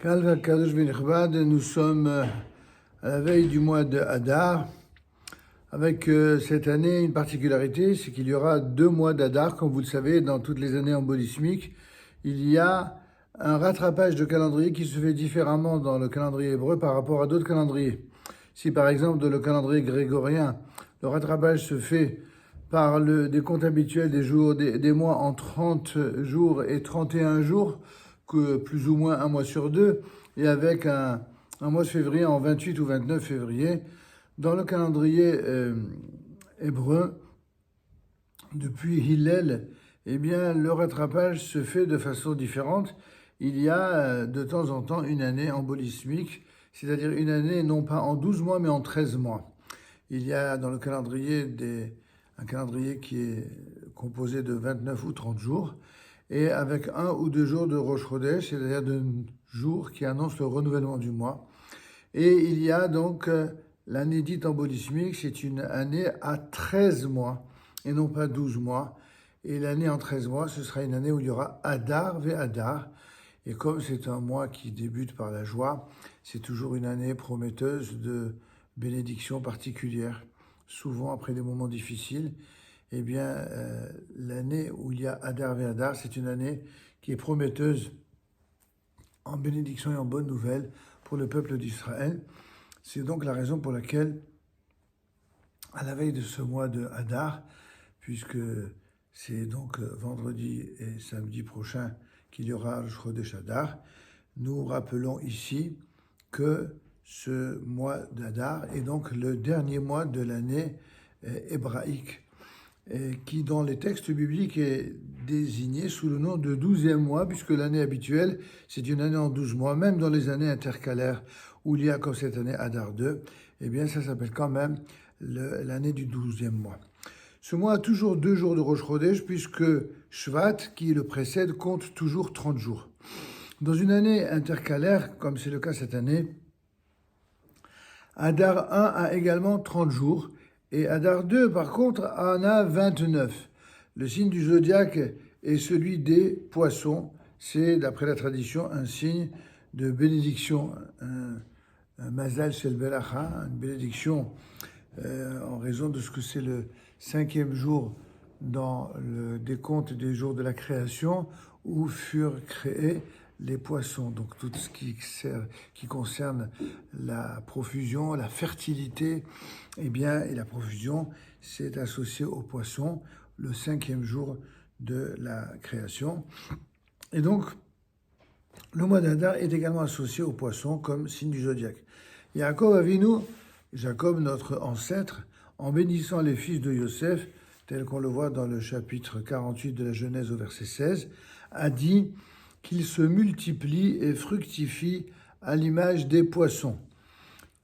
Kalva Kadosh Ben Chbad, nous sommes à la veille du mois de Hadar, avec cette année une particularité, c'est qu'il y aura 2 mois d'Hadar, comme vous le savez, dans toutes les années embolismiques. Il y a un rattrapage de calendrier qui se fait différemment dans le calendrier hébreu par rapport à d'autres calendriers. Si par exemple dans le calendrier grégorien, le rattrapage se fait par le décompte habituel des jours, des mois en 30 jours et 31 jours, que plus ou moins un mois sur deux, et avec un mois de février en 28 ou 29 février. Dans le calendrier hébreu, depuis Hillel, eh bien, le rattrapage se fait de façon différente. Il y a de temps en temps une année embolismique, c'est-à-dire une année non pas en 12 mois, mais en 13 mois. Il y a dans le calendrier un calendrier qui est composé de 29 ou 30 jours, et avec 1 ou 2 jours de Rosh Chodesh, c'est-à-dire de jours qui annoncent le renouvellement du mois. Et il y a donc l'année dite embolismique, c'est une année à 13 mois, et non pas 12 mois. Et l'année en 13 mois, ce sera une année où il y aura Hadar ve Hadar. Et comme c'est un mois qui débute par la joie, c'est toujours une année prometteuse de bénédictions particulières, souvent après des moments difficiles. Eh bien, l'année où il y a Hadar ve Hadar, c'est une année qui est prometteuse en bénédiction et en bonnes nouvelles pour le peuple d'Israël. C'est donc la raison pour laquelle, à la veille de ce mois de Hadar, puisque c'est donc vendredi et samedi prochain qu'il y aura le Chodesh Hadar, nous rappelons ici que ce mois d'Hadar est donc le dernier mois de l'année hébraïque, qui dans les textes bibliques est désigné sous le nom de 12e mois, puisque l'année habituelle, c'est une année en 12 mois, même dans les années intercalaires, où il y a comme cette année Hadar 2, eh bien ça s'appelle quand même l'année du 12e mois. Ce mois a toujours 2 jours de Rosh Chodesh, puisque Shvat, qui le précède, compte toujours 30 jours. Dans une année intercalaire, comme c'est le cas cette année, Hadar 1 a également 30 jours, et Hadar 2, par contre, en a 29. Le signe du zodiaque est celui des poissons. C'est, d'après la tradition, un signe de bénédiction, un mazal shel beracha, une bénédiction en raison de ce que c'est le 5e jour dans le décompte des jours de la création où furent créés les poissons. Donc tout ce qui concerne la profusion, la fertilité, eh bien, et la profusion, c'est associé aux poissons, le 5e jour de la création. Et donc, le mois d'Hadar est également associé aux poissons comme signe du zodiaque. Yaakov Avinu, Jacob, notre ancêtre, en bénissant les fils de Yosef, tel qu'on le voit dans le chapitre 48 de la Genèse au verset 16, a dit qu'ils se multiplient et fructifient à l'image des poissons.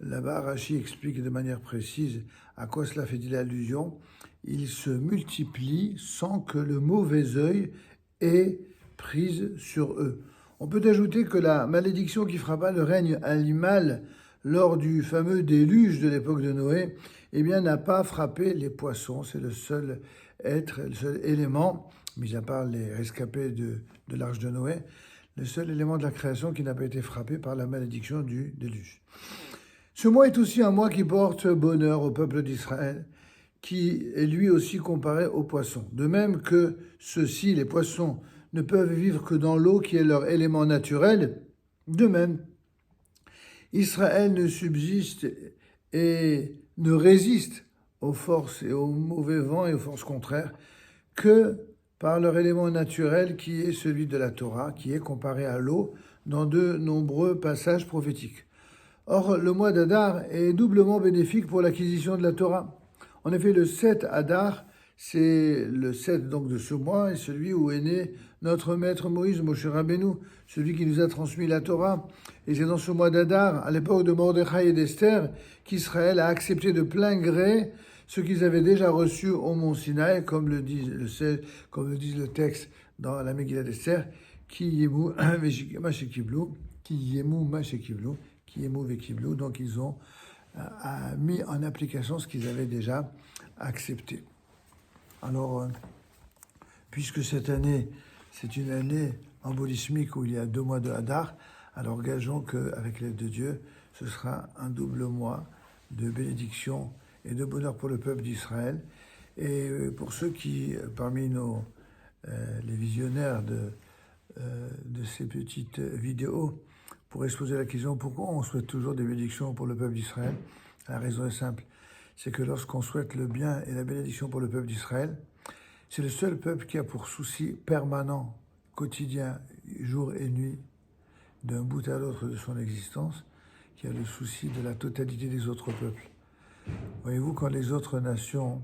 Là-bas, Rashi explique de manière précise à quoi cela fait-il allusion. Ils se multiplient sans que le mauvais œil ait prise sur eux. On peut ajouter que la malédiction qui frappa le règne animal lors du fameux déluge de l'époque de Noé, eh bien, n'a pas frappé les poissons. C'est le seul être, le seul élément, mis à part les rescapés de l'arche de Noé, le seul élément de la création qui n'a pas été frappé par la malédiction du déluge. Ce mois est aussi un mois qui porte bonheur au peuple d'Israël, qui est lui aussi comparé aux poissons. De même que ceux-ci, les poissons, ne peuvent vivre que dans l'eau qui est leur élément naturel, de même, Israël ne subsiste et ne résiste aux forces et aux mauvais vents et aux forces contraires que par leur élément naturel qui est celui de la Torah, qui est comparé à l'eau dans de nombreux passages prophétiques. Or, le mois d'Hadar est doublement bénéfique pour l'acquisition de la Torah. En effet, le 7 Hadar, c'est le 7 donc de ce mois, et celui où est né notre maître Moïse, Moshe Rabbeinu, celui qui nous a transmis la Torah. Et c'est dans ce mois d'Hadar, à l'époque de Mordechai et d'Esther, qu'Israël a accepté de plein gré ce qu'ils avaient déjà reçu au mont Sinaï, comme le dit le texte dans la Megillah d'Esther, Ki yemu mashekiblu, Ki yemu mashekiblu, Ki yemu vekiblu. Donc ils ont mis en application ce qu'ils avaient déjà accepté. Alors, puisque cette année, c'est une année embolismique où il y a 2 mois de Hadar, Alors gageons qu'avec l'aide de Dieu, ce sera un double mois de bénédiction et de bonheur pour le peuple d'Israël. Et pour ceux qui, parmi les visionnaires de ces petites vidéos, pourraient se poser la question pourquoi on souhaite toujours des bénédictions pour le peuple d'Israël. La raison est simple, c'est que lorsqu'on souhaite le bien et la bénédiction pour le peuple d'Israël, c'est le seul peuple qui a pour souci permanent, quotidien, jour et nuit, d'un bout à l'autre de son existence, qui a le souci de la totalité des autres peuples. Voyez-vous, quand les autres nations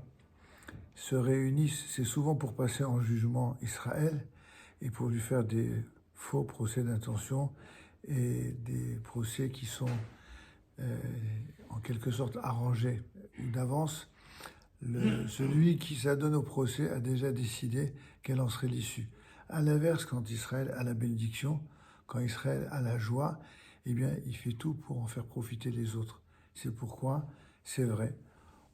se réunissent, c'est souvent pour passer en jugement Israël et pour lui faire des faux procès d'intention et des procès qui sont en quelque sorte arrangés d'avance. Celui qui s'adonne au procès a déjà décidé quelle en serait l'issue. À l'inverse, quand Israël a la bénédiction, quand Israël a la joie, eh bien, il fait tout pour en faire profiter les autres. C'est pourquoi, c'est vrai,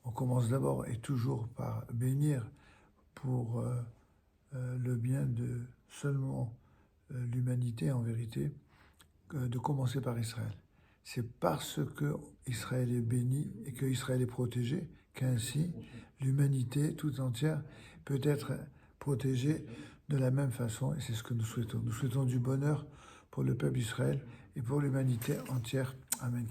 on commence d'abord et toujours par bénir pour le bien de seulement l'humanité, en vérité, de commencer par Israël. C'est parce que Israël est béni et que Israël est protégé qu'ainsi l'humanité tout entière peut être protégée de la même façon, et c'est ce que nous souhaitons. Nous souhaitons du bonheur pour le peuple d'Israël et pour l'humanité entière. Amen.